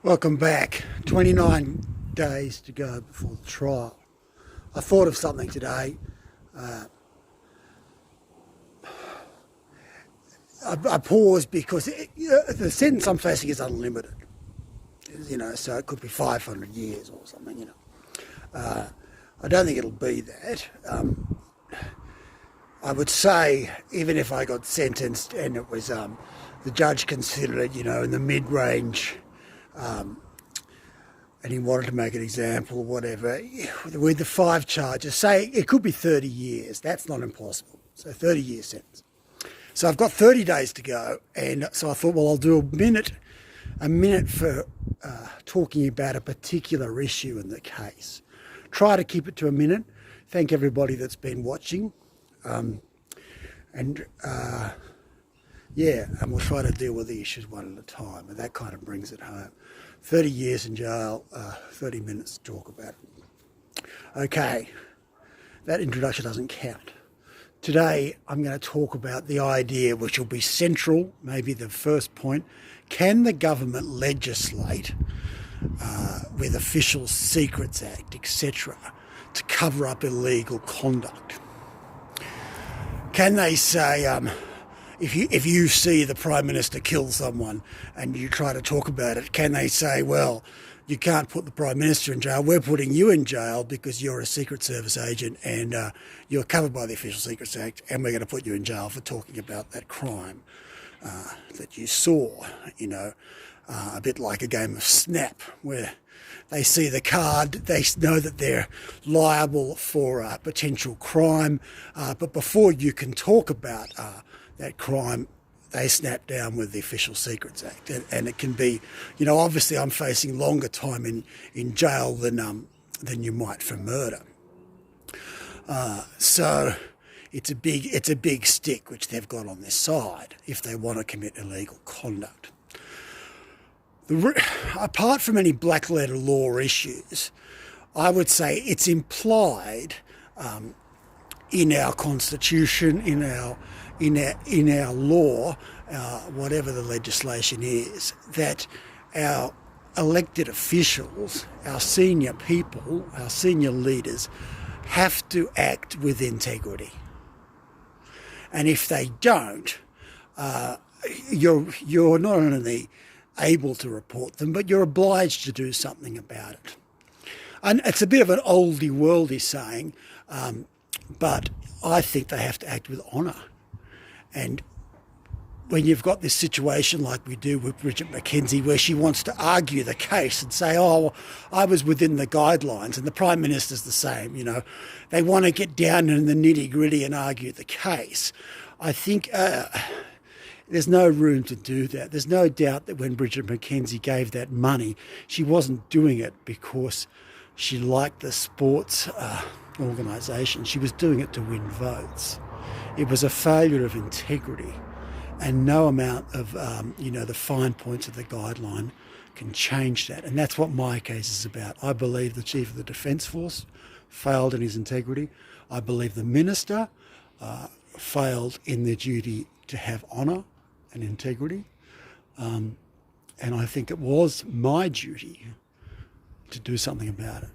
Welcome back. 29 days to go before the trial. I thought of something today. I paused because the sentence I'm facing is unlimited. So it could be 500 years or something. I don't think it'll be that. I would say, even if I got sentenced and it was the judge considered it, in the mid-range, and he wanted to make an example or whatever, with the 5 charges, say it could be 30 years. That's not impossible. So 30 year sentence. So I've got 30 days to go, and so I thought, well, I'll do a minute for talking about a particular issue in the case. Try to keep it to a minute. Thank everybody that's been watching. And we'll try to deal with the issues one at a time, and that kind of brings it home. 30 years in jail, 30 minutes to talk about it. Okay, that introduction doesn't count. Today I'm going to talk about the idea which will be central, maybe the first point. Can the government legislate with Official Secrets Act, etc., to cover up illegal conduct? Can they say, if you see the Prime Minister kill someone and you try to talk about it, can they say, well, you can't put the Prime Minister in jail, we're putting you in jail because you're a Secret Service agent and you're covered by the Official Secrets Act, and we're going to put you in jail for talking about that crime that you saw, a bit like a game of Snap, where they see the card, they know that they're liable for a potential crime, but before you can talk about that crime, they snap down with the Official Secrets Act. And it can be, obviously I'm facing longer time in jail than you might for murder. So it's a big stick which they've got on their side if they want to commit illegal conduct. Apart from any black letter law issues, I would say it's implied in our constitution, in our law, whatever the legislation is, that our elected officials, our senior people, our senior leaders, have to act with integrity. And if they don't, you're not only able to report them, but you're obliged to do something about it. And it's a bit of an oldie worldy saying, but I think they have to act with honour. And when you've got this situation like we do with Bridget McKenzie, where she wants to argue the case and say, oh, I was within the guidelines, and the Prime Minister's the same, they want to get down in the nitty gritty and argue the case. I think there's no room to do that. There's no doubt that when Bridget McKenzie gave that money, she wasn't doing it because she liked the sports organisation. She was doing it to win votes. It was a failure of integrity, and no amount of, the fine points of the guideline can change that. And that's what my case is about. I believe the Chief of the Defence Force failed in his integrity. I believe the Minister failed in their duty to have honour and integrity. And I think it was my duty to do something about it.